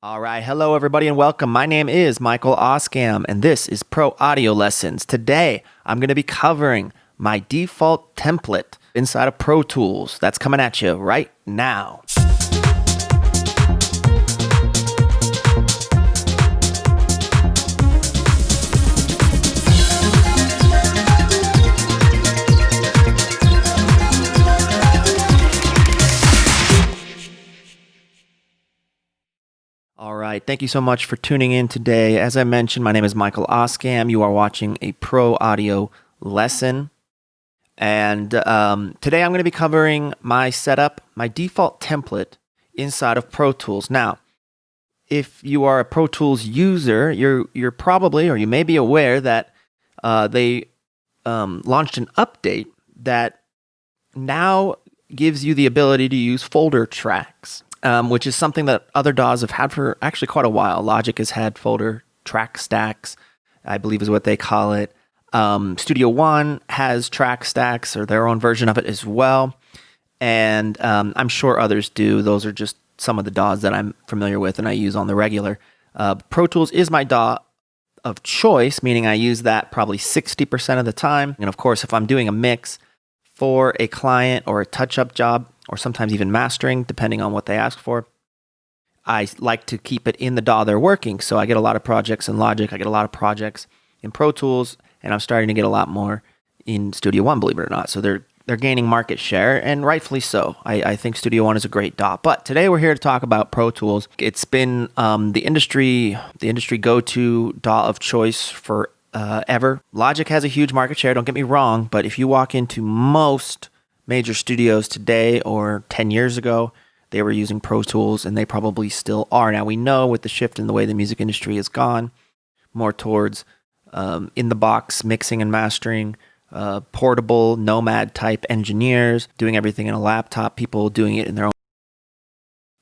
All right, hello everybody and welcome. My name is Michael Oskam and this is Pro Audio Lessons. Today, I'm going to be covering my default template inside of Pro Tools. That's coming at you right now. All right, thank you so much for tuning in today. As I mentioned, my name is Michael Oskam. You are watching a Pro Audio lesson. And today I'm going to be covering my setup, my default template inside of Pro Tools. Now, if you are a Pro Tools user, you're probably, or you may be aware that they launched an update that now gives you the ability to use folder tracks. Which is something that other DAWs have had for actually quite a while. Logic has had folder track stacks, I believe is what they call it. Studio One has track stacks or their own version of it as well. And I'm sure others do. Those are just some of the DAWs that I'm familiar with and I use on the regular. Pro Tools is my DAW of choice, meaning I use that probably 60% of the time. And of course, if I'm doing a mix for a client or a touch-up job, or sometimes even mastering, depending on what they ask for, I like to keep it in the DAW they're working. So I get a lot of projects in Logic, I get a lot of projects in Pro Tools, and I'm starting to get a lot more in Studio One, believe it or not. So they're gaining market share, and rightfully so. I think Studio One is a great DAW. But today we're here to talk about Pro Tools. It's been the industry go-to DAW of choice for ever. Logic has a huge market share, don't get me wrong, but if you walk into most major studios today or 10 years ago, they were using Pro Tools and they probably still are. Now we know with the shift in the way the music industry has gone more towards in-the-box mixing and mastering, portable nomad type engineers doing everything in a laptop, people doing it in their own.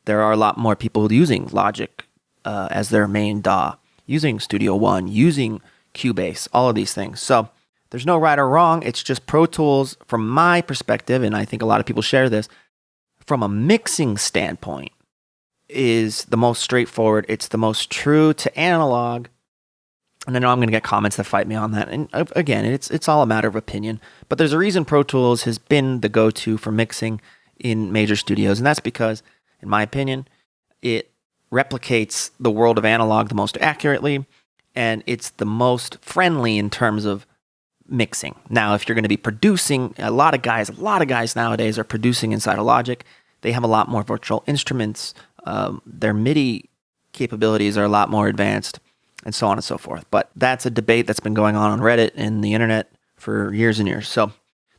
There are a lot more people using Logic as their main DAW, using Studio One, using Cubase, all of these things. So there's no right or wrong. It's just Pro Tools, from my perspective, and I think a lot of people share this, from a mixing standpoint, is the most straightforward. It's the most true to analog. And I know I'm going to get comments that fight me on that. And again, it's all a matter of opinion. But there's a reason Pro Tools has been the go-to for mixing in major studios. And that's because, in my opinion, it replicates the world of analog the most accurately. And it's the most friendly in terms of mixing. Now, if you're going to be producing, a lot of guys nowadays are producing inside of Logic. They have a lot more virtual instruments. Their MIDI capabilities are a lot more advanced, and so on and so forth. But that's a debate that's been going on Reddit and the internet for years and years. So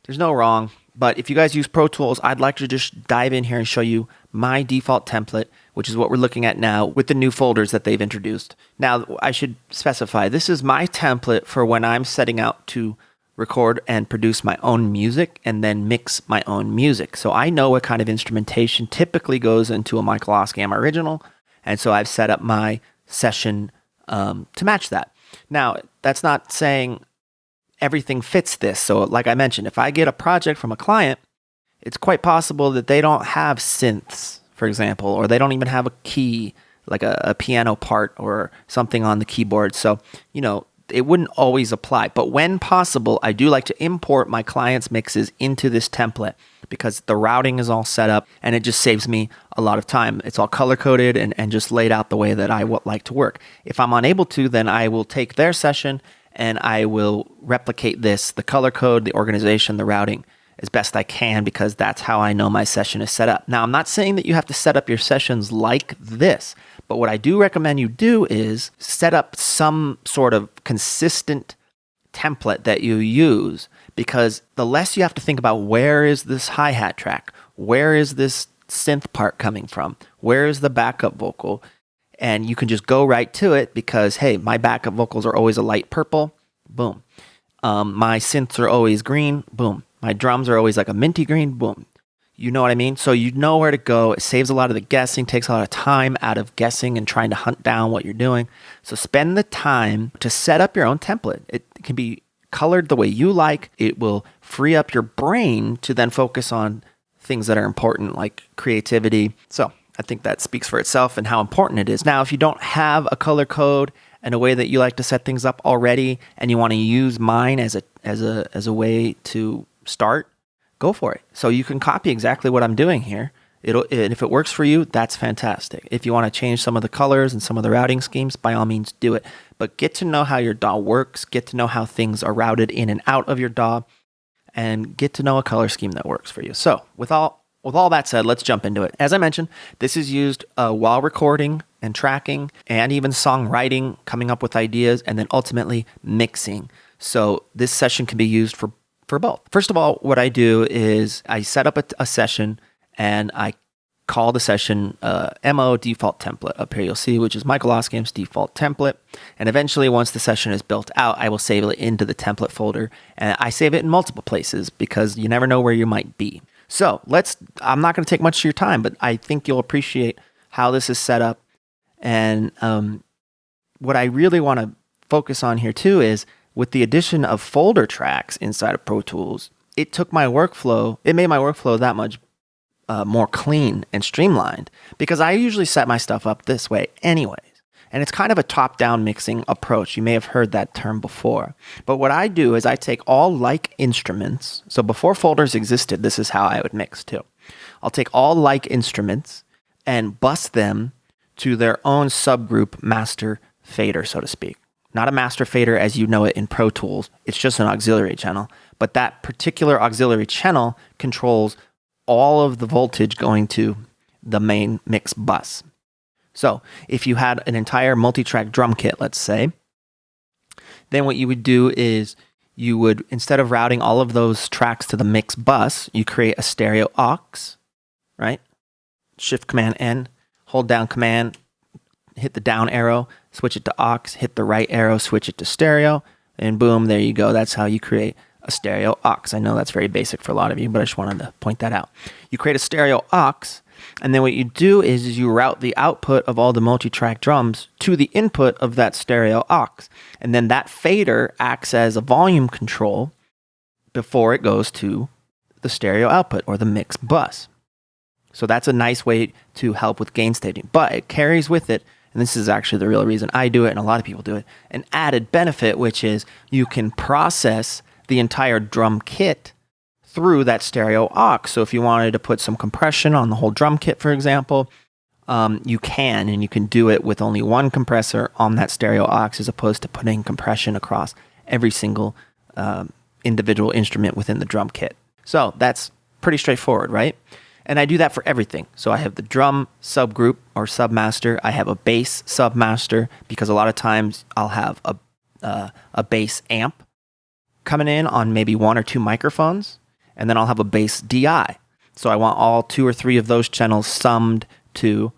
there's no wrong. But if you guys use Pro Tools, I'd like to just dive in here and show you my default template, which is what we're looking at now with the new folders that they've introduced. Now, I should specify, this is my template for when I'm setting out to record and produce my own music and then mix my own music. So I know what kind of instrumentation typically goes into a Michael Oskam original, and so I've set up my session to match that. Now, that's not saying everything fits this. So like I mentioned, if I get a project from a client, it's quite possible that they don't have synths, for example, or they don't even have a key, like a piano part or something on the keyboard. So, it wouldn't always apply. But when possible, I do like to import my client's mixes into this template because the routing is all set up and it just saves me a lot of time. It's all color-coded and just laid out the way that I would like to work. If I'm unable to, then I will take their session and I will replicate this, the color code, the organization, the routing, as best I can, because that's how I know my session is set up. Now, I'm not saying that you have to set up your sessions like this, but what I do recommend you do is set up some sort of consistent template that you use, because the less you have to think about where is this hi-hat track, where is this synth part coming from, where is the backup vocal, and you can just go right to it because, hey, my backup vocals are always a light purple, boom. My synths are always green, boom. My drums are always like a minty green, boom. You know what I mean? So you know where to go. It saves a lot of the guessing, takes a lot of time out of guessing and trying to hunt down what you're doing. So spend the time to set up your own template. It can be colored the way you like. It will free up your brain to then focus on things that are important like creativity. So I think that speaks for itself and how important it is. Now, if you don't have a color code and a way that you like to set things up already, and you want to use mine as a way to start, go for it. So you can copy exactly what I'm doing here. And if it works for you, that's fantastic. If you want to change some of the colors and some of the routing schemes, by all means do it. But get to know how your DAW works, get to know how things are routed in and out of your DAW, and get to know a color scheme that works for you. So with all that said, let's jump into it. As I mentioned, this is used while recording and tracking, and even songwriting, coming up with ideas, and then ultimately mixing. So this session can be used for both. First of all, what I do is I set up a session, and I call the session MO default template. Up here you'll see, which is Michael Oskam's default template. And eventually, once the session is built out, I will save it into the template folder. And I save it in multiple places because you never know where you might be. So I'm not going to take much of your time, but I think you'll appreciate how this is set up. And what I really want to focus on here too is with the addition of folder tracks inside of Pro Tools, it made my workflow that much more clean and streamlined, because I usually set my stuff up this way anyways. And it's kind of a top-down mixing approach. You may have heard that term before. But what I do is I take all like instruments. So before folders existed, this is how I would mix too. I'll take all like instruments and bus them to their own subgroup master fader, so to speak. Not a master fader as you know it in Pro Tools. It's just an auxiliary channel. But that particular auxiliary channel controls all of the voltage going to the main mix bus. So if you had an entire multi-track drum kit, let's say, then what you would do is you would, instead of routing all of those tracks to the mix bus, you create a stereo aux, right? Shift Command N, hold down Command, hit the down arrow, switch it to aux, hit the right arrow, switch it to stereo, and boom, there you go. That's how you create a stereo aux. I know that's very basic for a lot of you, but I just wanted to point that out. You create a stereo aux, and then what you do is you route the output of all the multi-track drums to the input of that stereo aux. And then that fader acts as a volume control before it goes to the stereo output or the mix bus. So that's a nice way to help with gain staging. But it carries with it, and this is actually the real reason I do it and a lot of people do it, an added benefit, which is you can process the entire drum kit through that stereo aux. So if you wanted to put some compression on the whole drum kit, for example, you can, and you can do it with only one compressor on that stereo aux as opposed to putting compression across every single individual instrument within the drum kit. So that's pretty straightforward, right? And I do that for everything. So I have the drum subgroup or submaster. I have a bass submaster because a lot of times I'll have a bass amp coming in on maybe one or two microphones, and then I'll have a bass DI. So I want all two or three of those channels summed to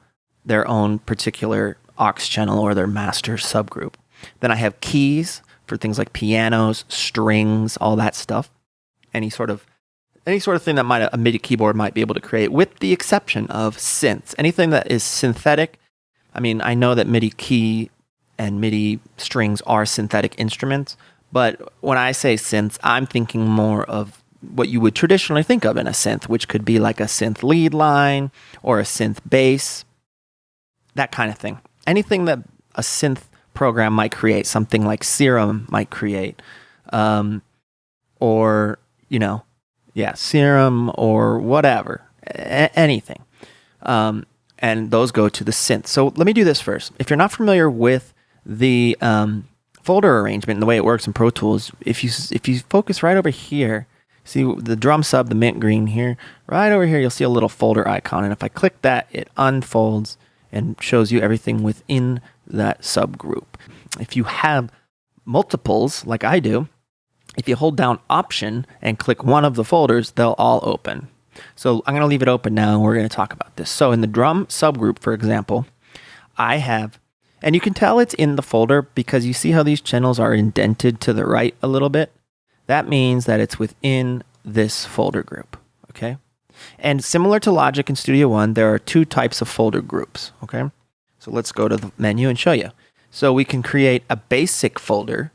their own particular aux channel or their master subgroup. Then I have keys for things like pianos, strings, all that stuff. Any sort of thing that a MIDI keyboard might be able to create, with the exception of synths. Anything that is synthetic. I mean, I know that MIDI key and MIDI strings are synthetic instruments, but when I say synths, I'm thinking more of what you would traditionally think of in a synth, which could be like a synth lead line or a synth bass, that kind of thing. Anything that a synth program might create, something like Serum might create, or, Serum or whatever, anything. And those go to the synth. So let me do this first. If you're not familiar with the folder arrangement and the way it works in Pro Tools, if you focus right over here, see the drum sub, the mint green here, right over here, you'll see a little folder icon. And if I click that, it unfolds and shows you everything within that subgroup. If you have multiples, like I do, if you hold down Option and click one of the folders, they'll all open. So I'm going to leave it open now, and we're going to talk about this. So in the drum subgroup, for example, I have, and you can tell it's in the folder because you see how these channels are indented to the right a little bit. That means that it's within this folder group, okay? And similar to Logic and Studio One, there are two types of folder groups, okay? So let's go to the menu and show you. So we can create a basic folder,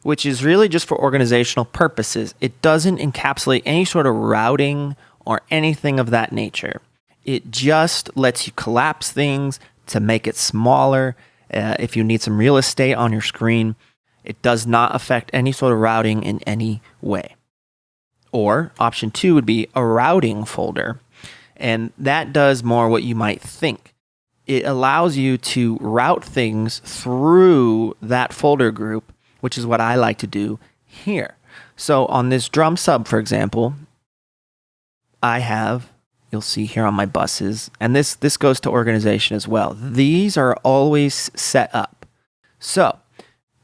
which is really just for organizational purposes. It doesn't encapsulate any sort of routing or anything of that nature. It just lets you collapse things to make it smaller. If you need some real estate on your screen, it does not affect any sort of routing in any way. Or option 2 would be a routing folder. And that does more what you might think. It allows you to route things through that folder group, which is what I like to do here. So on this drum sub, for example, I have, you'll see here on my buses, and this goes to organization as well. These are always set up. So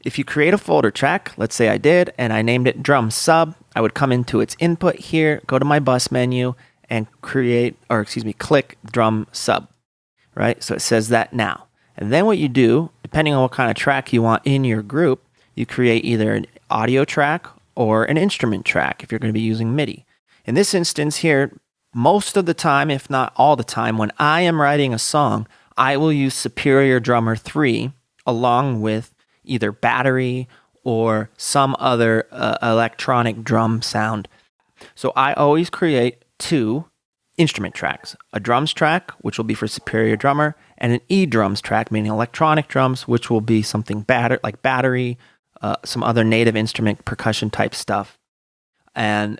if you create a folder track, let's say I did, and I named it drum sub, I would come into its input here, go to my bus menu, and click drum sub. Right? So it says that now. And then what you do, depending on what kind of track you want in your group, you create either an audio track or an instrument track if you're going to be using MIDI. In this instance here, most of the time, if not all the time, when I am writing a song, I will use Superior Drummer 3 along with either battery or some other electronic drum sound. So I always create 2 instrument tracks, a drums track, which will be for Superior Drummer, and an E-drums track, meaning electronic drums, which will be something like battery, some other native instrument percussion type stuff. And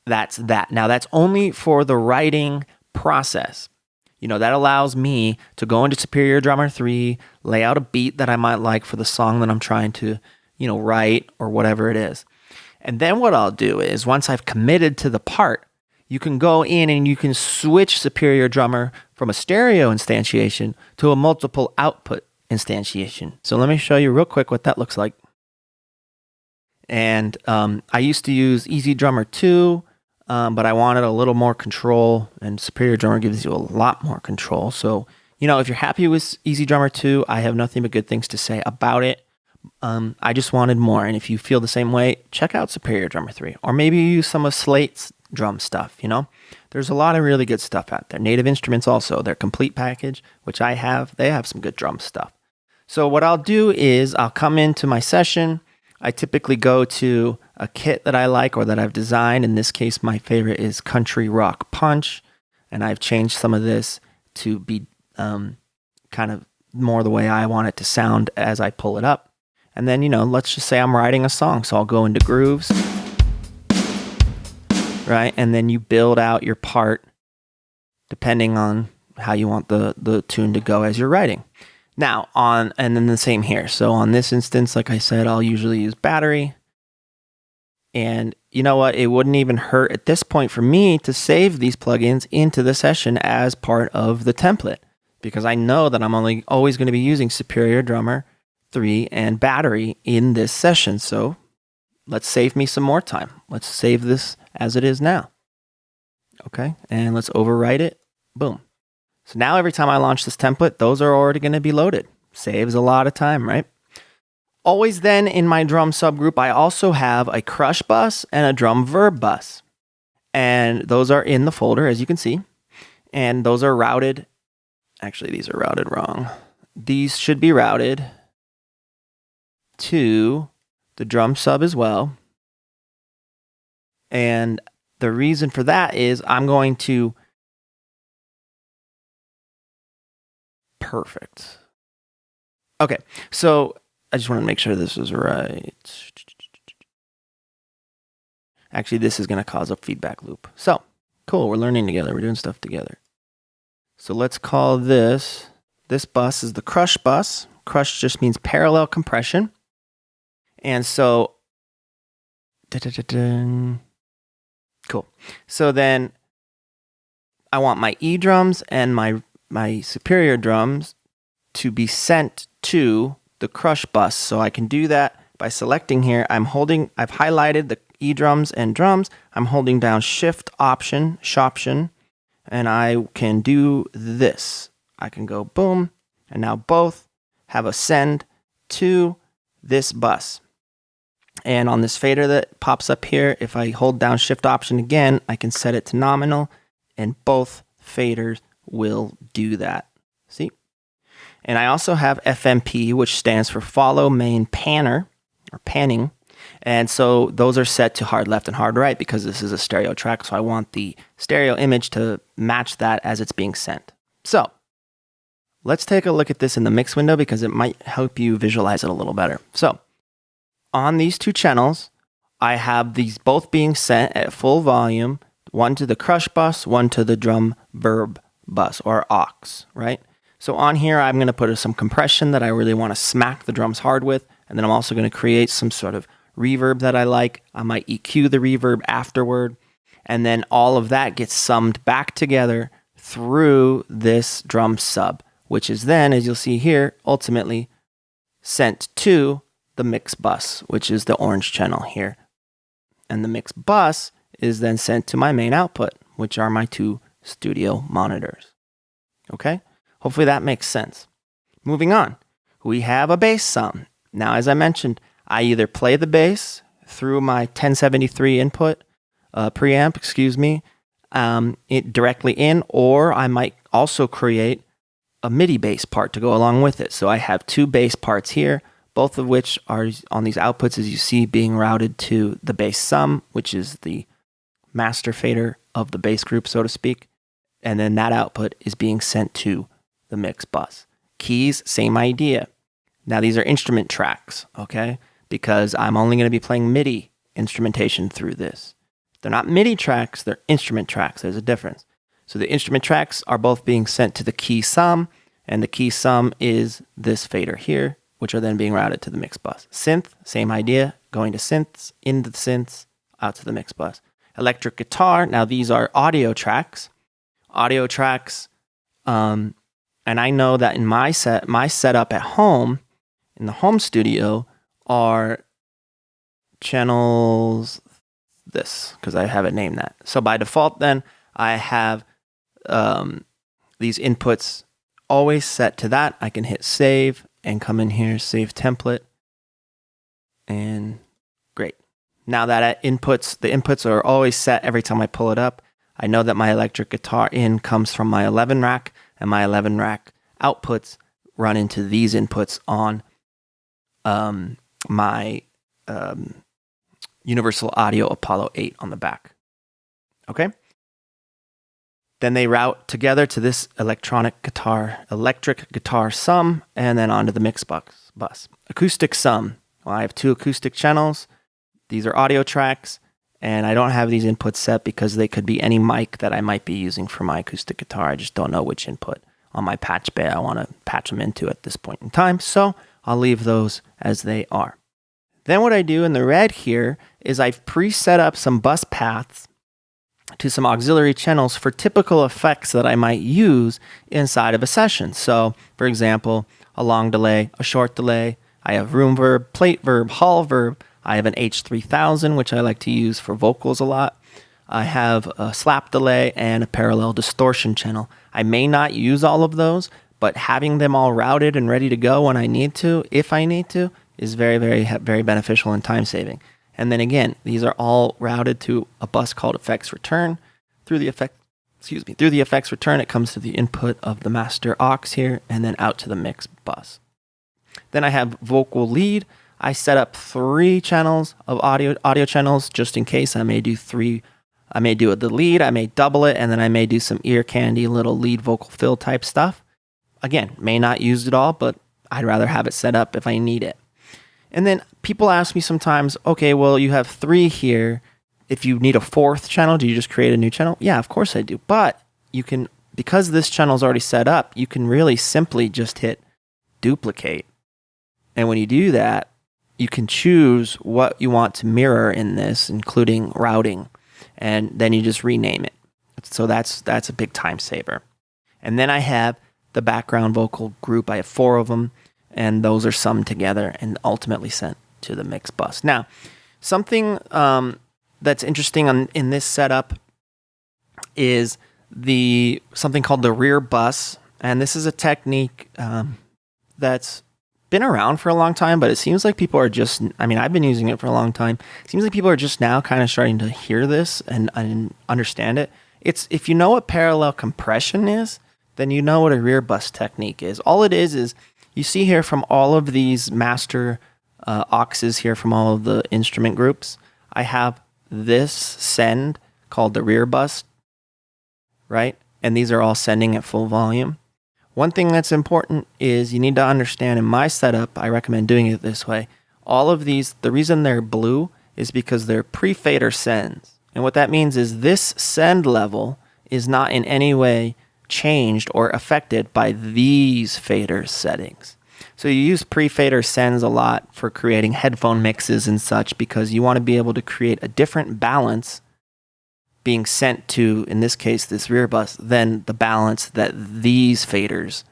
that's that. Now, that's only for the writing process. That allows me to go into Superior Drummer 3, lay out a beat that I might like for the song that I'm trying to, write or whatever it is. And then what I'll do is once I've committed to the part, you can go in and you can switch Superior Drummer from a stereo instantiation to a multiple output instantiation. So let me show you real quick what that looks like. And I used to use Easy Drummer 2, but I wanted a little more control, and Superior Drummer gives you a lot more control. So, if you're happy with Easy Drummer 2, I have nothing but good things to say about it. I just wanted more, and if you feel the same way, check out Superior Drummer 3, or maybe you use some of Slate's drum stuff. There's a lot of really good stuff out there. Native Instruments also, their complete package, which I have, they have some good drum stuff. So what I'll do is I'll come into my session. I typically go to a kit that I like or that I've designed. In this case, my favorite is Country Rock Punch, and I've changed some of this to be kind of more the way I want it to sound as I pull it up. And then, let's just say I'm writing a song, so I'll go into grooves. Right? And then you build out your part depending on how you want the tune to go as you're writing. Now, and then the same here. So on this instance, like I said, I'll usually use battery. And you know what? It wouldn't even hurt at this point for me to save these plugins into the session as part of the template, because I know that I'm always going to be using Superior Drummer 3 and battery in this session. So let's save me some more time. Let's save this as it is now. Okay, and let's overwrite it. Boom. So now every time I launch this template, those are already going to be loaded. Saves a lot of time, right? Always then in my drum subgroup, I also have a crush bus and a drum verb bus. And those are in the folder, as you can see. And those are routed. Actually, these are routed wrong. These should be routed to the drum sub as well. And the reason for that is I'm going to... Perfect. Okay, so I just want to make sure this is right. Actually, this is going to cause a feedback loop. So, cool, we're learning together. We're doing stuff together. So let's call this bus is the crush bus. Crush just means parallel compression. And so, cool. So then I want my E drums and my Superior drums to be sent to the crush bus. So I can do that by selecting here. I've highlighted the E drums and drums. I'm holding down Shift Option, and I can do this. I can go boom, and now both have a send to this bus. And on this fader that pops up here, if I hold down Shift Option again, I can set it to nominal, and both faders will do that. See? And I also have FMP, which stands for Follow Main Panner, or panning. And so those are set to hard left and hard right because this is a stereo track. So I want the stereo image to match that as it's being sent. So let's take a look at this in the mix window because it might help you visualize it a little better. So on these two channels, I have these both being sent at full volume, one to the crush bus, one to the drum verb bus or aux, right? So on here, I'm going to put some compression that I really want to smack the drums hard with. And then I'm also going to create some sort of reverb that I like. I might EQ the reverb afterward. And then all of that gets summed back together through this drum sub, which is then, as you'll see here, ultimately sent to the mix bus, which is the orange channel here. And the mix bus is then sent to my main output, which are my two studio monitors. Okay? Hopefully that makes sense. Moving on, we have a bass sum. Now, as I mentioned, I either play the bass through my 1073 input preamp, it directly in, or I might also create a MIDI bass part to go along with it. So I have two bass parts here, both of which are on these outputs, as you see, being routed to the bass sum, which is the master fader of the bass group, so to speak. And then that output is being sent to the mix bus. Keys, same idea. Now these are instrument tracks, okay? Because I'm only going to be playing MIDI instrumentation through this. They're not MIDI tracks, they're instrument tracks. There's a difference. So the instrument tracks are both being sent to the key sum, and the key sum is this fader here, which are then being routed to the mix bus. Synth, same idea, going to synths, into the synths, out to the mix bus. Electric guitar, now these are audio tracks. Audio tracks, and I know that in my setup at home, in the home studio, are channels this, because I have it named that. So by default then, I have these inputs always set to that. I can hit save and come in here, save template, and great. Now that the inputs are always set every time I pull it up, I know that my electric guitar in comes from my 11 rack, and my 11 rack outputs run into these inputs on my Universal Audio Apollo 8 on the back. Okay? Then they route together to this electric guitar sum, and then onto the mix bus. Acoustic sum. Well, I have two acoustic channels. These are audio tracks, and I don't have these inputs set because they could be any mic that I might be using for my acoustic guitar. I just don't know which input on my patch bay I want to patch them into at this point in time, so I'll leave those as they are. Then what I do in the red here is I've pre-set up some bus paths to some auxiliary channels for typical effects that I might use inside of a session. So, for example, a long delay, a short delay, I have room verb, plate verb, hall verb, I have an H3000, which I like to use for vocals a lot. I have a slap delay and a parallel distortion channel. I may not use all of those, but having them all routed and ready to go when I need to, if I need to, is very, very, very beneficial and time saving. And then again, these are all routed to a bus called effects return. Through the effects return, it comes to the input of the master aux here, and then out to the mix bus. Then I have vocal lead. I set up 3 channels of audio channels just in case. I may do the lead, I may double it, and then I may do some ear candy, little lead vocal fill type stuff. Again, may not use it all, but I'd rather have it set up if I need it. And then people ask me sometimes, okay, well, you have 3 here. If you need a 4th channel, do you just create a new channel? Yeah, of course I do. But you can, because this channel is already set up, you can really simply just hit duplicate. And when you do that, you can choose what you want to mirror in this, including routing, and then you just rename it. So that's a big time saver. And then I have the background vocal group. I have 4 of them, and those are summed together and ultimately sent to the mix bus. Now, something that's interesting in this setup is something called the rear bus, and this is a technique that's been around for a long time, but it seems like people are just, I've been using it for a long time. It seems like people are just now kind of starting to hear this and understand it. If you know what parallel compression is, then you know what a rear bus technique is. All it is you see here from all of these master auxes here from all of the instrument groups. I have this send called the rear bus, right? And these are all sending at full volume. One thing that's important is you need to understand in my setup, I recommend doing it this way. All of these, the reason they're blue is because they're pre-fader sends. And what that means is this send level is not in any way changed or affected by these fader settings. So you use pre-fader sends a lot for creating headphone mixes and such because you want to be able to create a different balance being sent to, in this case, this rear bus, than the balance that these faders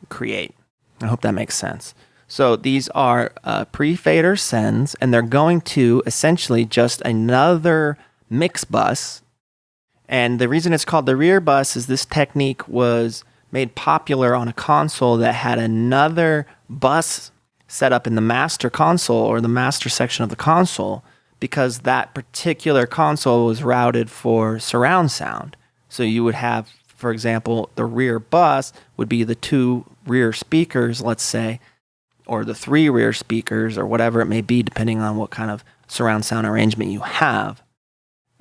create. I hope that makes sense. So these are pre-fader sends, and they're going to essentially just another mix bus. And the reason it's called the rear bus is this technique was made popular on a console that had another bus set up in the master console or the master section of the console, because that particular console was routed for surround sound. So you would have, for example, the rear bus would be the 2 rear speakers, let's say, or the 3 rear speakers, or whatever it may be, depending on what kind of surround sound arrangement you have.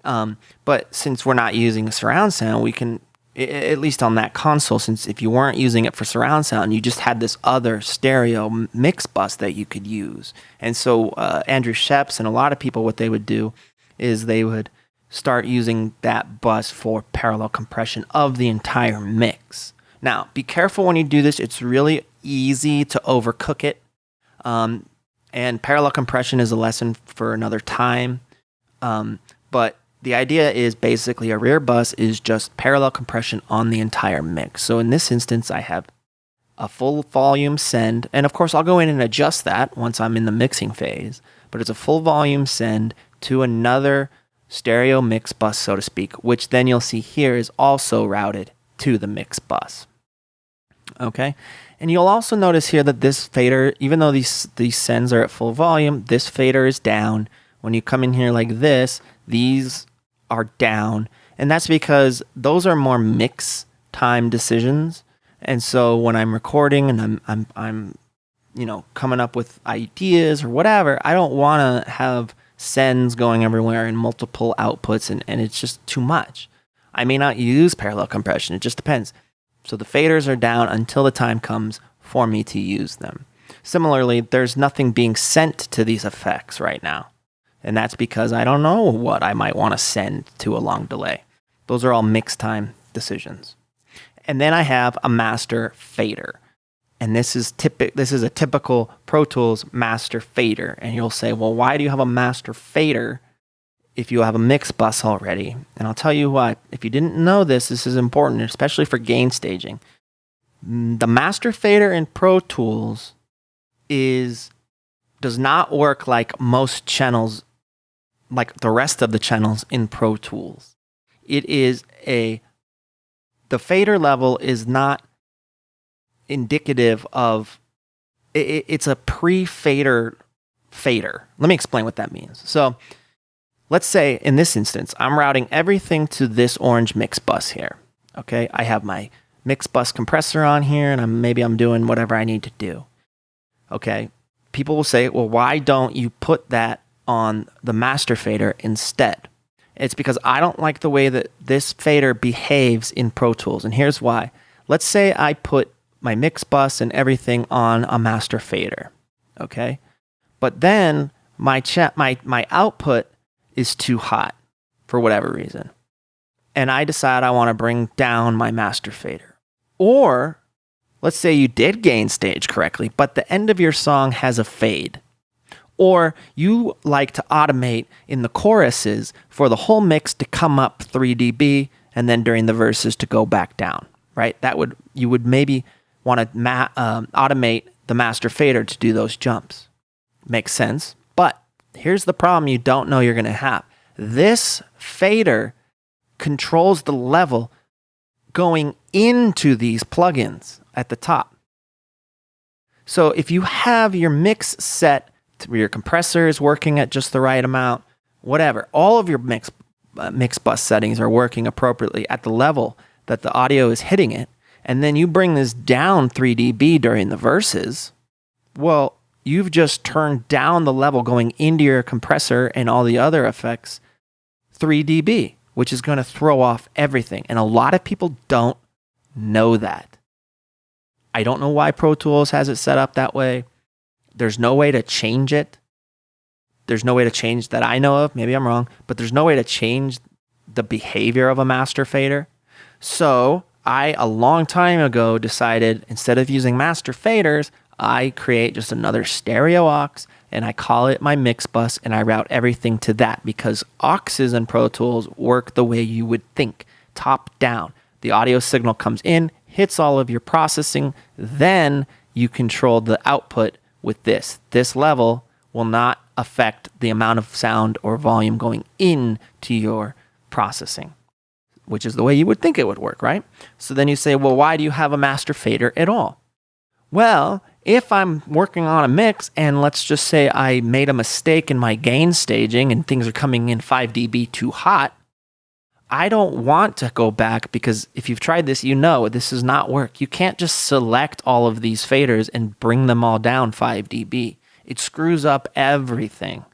But since we're not using a surround sound, we can, at least on that console, since if you weren't using it for surround sound, you just had this other stereo mix bus that you could use. And so Andrew Sheps and a lot of people, what they would do is they would start using that bus for parallel compression of the entire mix. Now, be careful when you do this. It's really easy to overcook it. And parallel compression is a lesson for another time. But the idea is basically a rear bus is just parallel compression on the entire mix. So in this instance, I have a full volume send. And of course, I'll go in and adjust that once I'm in the mixing phase. But it's a full volume send to another stereo mix bus, so to speak, which then you'll see here is also routed to the mix bus. Okay? And you'll also notice here that this fader, even though these sends are at full volume, this fader is down. When you come in here like this, these are down, and that's because those are more mix time decisions. And so when I'm recording and I'm coming up with ideas or whatever, I don't want to have sends going everywhere and multiple outputs, and it's just too much. I may not use parallel compression, it just depends. So the faders are down until the time comes for me to use them. Similarly, there's nothing being sent to these effects right now. And that's because I don't know what I might want to send to a long delay. Those are all mix time decisions. And then I have a master fader. And this is a typical Pro Tools master fader. And you'll say, well, why do you have a master fader if you have a mix bus already? And I'll tell you why. If you didn't know this is important, especially for gain staging. The master fader in Pro Tools does not work like most channels, like the rest of the channels in Pro Tools. The fader level is not indicative of, it's a pre-fader fader. Let me explain what that means. So let's say in this instance, I'm routing everything to this orange mix bus here. Okay, I have my mix bus compressor on here, and maybe I'm doing whatever I need to do. Okay, people will say, well, why don't you put that on the master fader instead? It's because I don't like the way that this fader behaves in Pro Tools, and here's why. Let's say I put my mix bus and everything on a master fader, okay? But then my output is too hot for whatever reason, and I decide I want to bring down my master fader. Or let's say you did gain stage correctly, but the end of your song has a fade. Or you like to automate in the choruses for the whole mix to come up 3 dB and then during the verses to go back down, right? You would maybe want to automate the master fader to do those jumps. Makes sense. But here's the problem you don't know you're going to have. This fader controls the level going into these plugins at the top. So if you have your mix set, your compressor is working at just the right amount, whatever, all of your mix bus settings are working appropriately at the level that the audio is hitting it, and then you bring this down 3 dB during the verses, well, you've just turned down the level going into your compressor and all the other effects 3 dB, which is going to throw off everything. And a lot of people don't know that. I don't know why Pro Tools has it set up that way. There's no way to change it. There's no way to change that I know of. Maybe I'm wrong, but there's no way to change the behavior of a master fader. So I, a long time ago, decided instead of using master faders, I create just another stereo aux and I call it my mix bus and I route everything to that because auxes in Pro Tools work the way you would think, top down. The audio signal comes in, hits all of your processing, then you control the output with this. This level will not affect the amount of sound or volume going into your processing, which is the way you would think it would work, right? So then you say, well, why do you have a master fader at all? Well, if I'm working on a mix and let's just say I made a mistake in my gain staging and things are coming in 5 dB too hot, I don't want to go back because if you've tried this, you know this does not work. You can't just select all of these faders and bring them all down 5 dB. It screws up everything.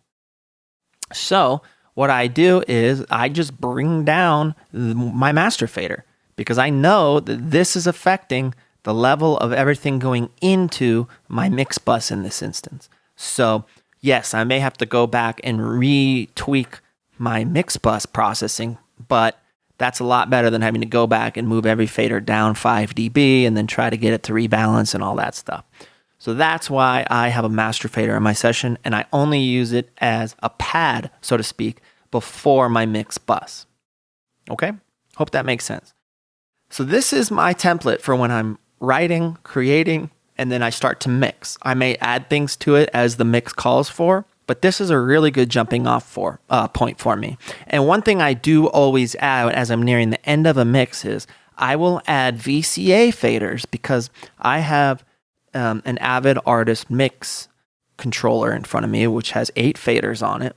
So what I do is I just bring down my master fader because I know that this is affecting the level of everything going into my mix bus in this instance. So yes, I may have to go back and retweak my mix bus processing, but that's a lot better than having to go back and move every fader down 5 dB and then try to get it to rebalance and all that stuff. So that's why I have a master fader in my session and I only use it as a pad, so to speak, before my mix bus. Okay? Hope that makes sense. So this is my template for when I'm writing, creating, and then I start to mix. I may add things to it as the mix calls for, but this is a really good jumping off point for me. And one thing I do always add as I'm nearing the end of a mix is I will add VCA faders because I have an Avid Artist Mix controller in front of me, which has 8 faders on it.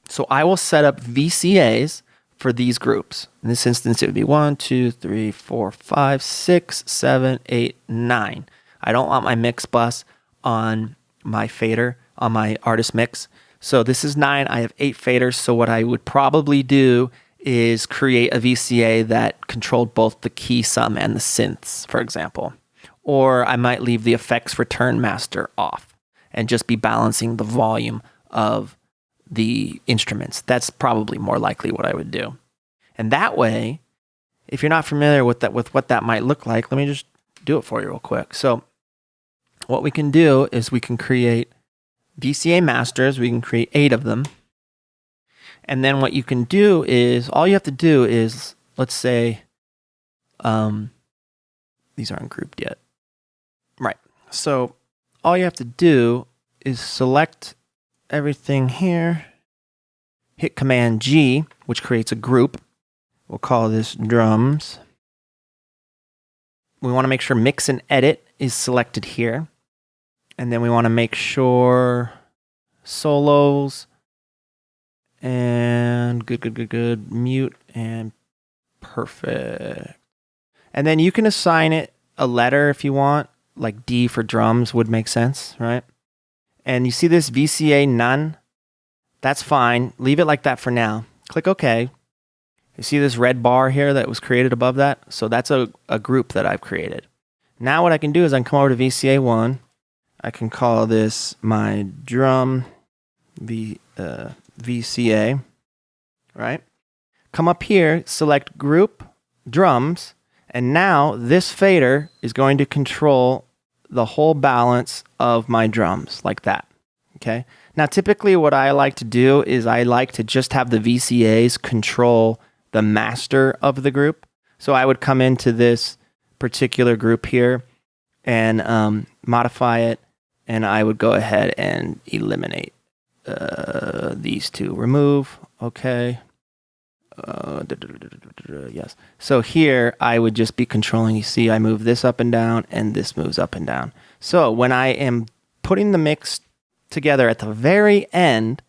So I will set up VCAs for these groups. In this instance, it would be 1, 2, 3, 4, 5, 6, 7, 8, 9. I don't want my mix bus on my fader, on my artist mix. So this is 9. I have 8 faders. So what I would probably do is create a VCA that controlled both the key sum and the synths, for example. Or I might leave the effects return master off and just be balancing the volume of the instruments. That's probably more likely what I would do. And that way, if you're not familiar with what that might look like, let me just do it for you real quick. So what we can do is we can create DCA Masters. We can create 8 of them. And then what you can do is, all you have to do is, let's say, these aren't grouped yet. Right. So all you have to do is select everything here, hit Command G, which creates a group. We'll call this drums. We want to make sure mix and edit is selected here. And then we want to make sure solos and good, mute and perfect. And then you can assign it a letter if you want, like D for drums would make sense, right? And you see this VCA none? That's fine. Leave it like that for now. Click OK. You see this red bar here that was created above that? So that's a group that I've created. Now what I can do is I can come over to VCA1. I can call this my drum VCA, right? Come up here, select group, drums, and now this fader is going to control the whole balance of my drums like that, okay? Now, typically what I like to do is I like to just have the VCAs control the master of the group. So I would come into this particular group here and modify it, and I would go ahead and eliminate these two. Remove, okay. Yes. So here I would just be controlling, you see I move this up and down and this moves up and down. So when I am putting the mix together at the very end,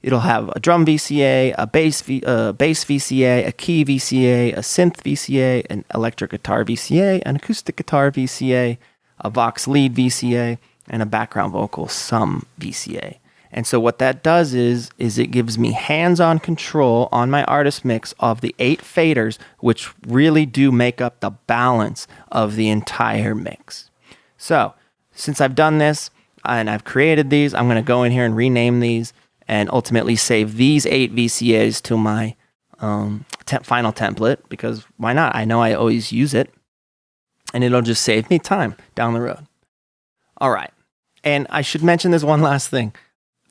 it'll have a drum VCA, a bass VCA, a key VCA, a synth VCA, an electric guitar VCA, an acoustic guitar VCA, a Vox lead VCA, and a background vocal, some VCA. And so what that does is it gives me hands-on control on my artist mix of the 8 faders, which really do make up the balance of the entire mix. So since I've done this and I've created these, I'm going to go in here and rename these and ultimately save these 8 VCAs to my final template, because why not? I know I always use it, and it'll just save me time down the road. All right. And I should mention this one last thing.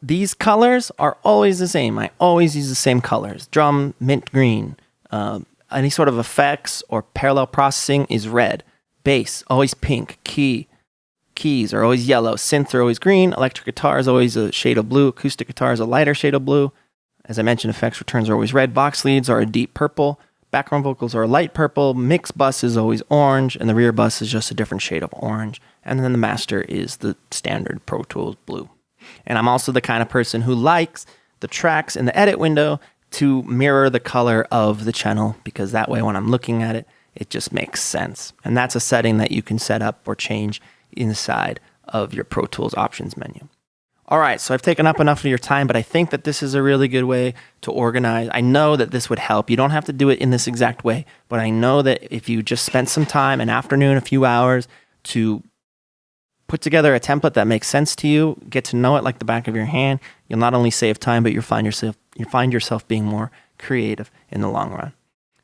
These colors are always the same. I always use the same colors. Drum, mint green. Any sort of effects or parallel processing is red. Bass, always pink. Keys are always yellow. Synth are always green. Electric guitar is always a shade of blue. Acoustic guitar is a lighter shade of blue. As I mentioned, effects returns are always red. Box leads are a deep purple. Background vocals are a light purple. Mix bus is always orange. And the rear bus is just a different shade of orange. And then the master is the standard Pro Tools blue. And I'm also the kind of person who likes the tracks in the edit window to mirror the color of the channel, because that way when I'm looking at it, it just makes sense. And that's a setting that you can set up or change inside of your Pro Tools options menu. All right, so I've taken up enough of your time, but I think that this is a really good way to organize. I know that this would help. You don't have to do it in this exact way, but I know that if you just spent some time, an afternoon, a few hours, to put together a template that makes sense to you, get to know it like the back of your hand, you'll not only save time, but you'll find yourself being more creative in the long run.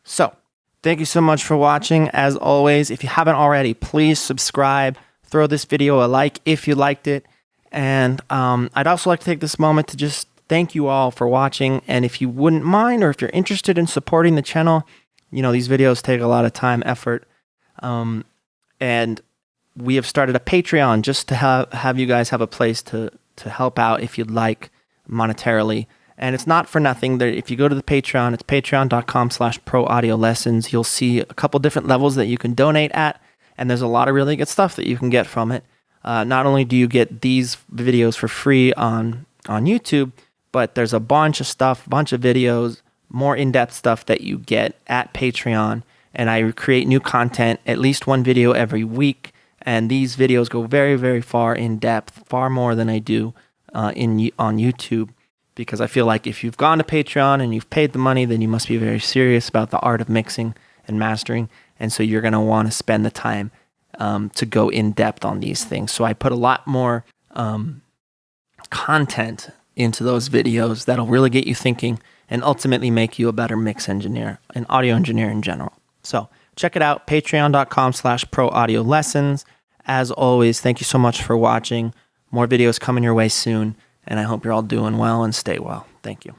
So, thank you so much for watching. As always, if you haven't already, please subscribe. Throw this video a like if you liked it. And I'd also like to take this moment to just thank you all for watching. And if you wouldn't mind, or if you're interested in supporting the channel, you know, these videos take a lot of time, effort. And we have started a Patreon just to have you guys have a place to help out if you'd like monetarily. And it's not for nothing. If you go to the Patreon, it's patreon.com/ProAudioLessons. You'll see a couple different levels that you can donate at. And there's a lot of really good stuff that you can get from it. Not only do you get these videos for free on YouTube, but there's a bunch of stuff, bunch of videos, more in-depth stuff that you get at Patreon. And I create new content, at least one video every week. And these videos go very, very far in depth, far more than I do on YouTube. Because I feel like if you've gone to Patreon and you've paid the money, then you must be very serious about the art of mixing and mastering. And so you're going to want to spend the time to go in depth on these things. So I put a lot more content into those videos that'll really get you thinking and ultimately make you a better mix engineer, an audio engineer in general. So check it out, patreon.com/ProAudioLessons. As always, thank you so much for watching. More videos coming your way soon, and I hope you're all doing well and stay well. Thank you.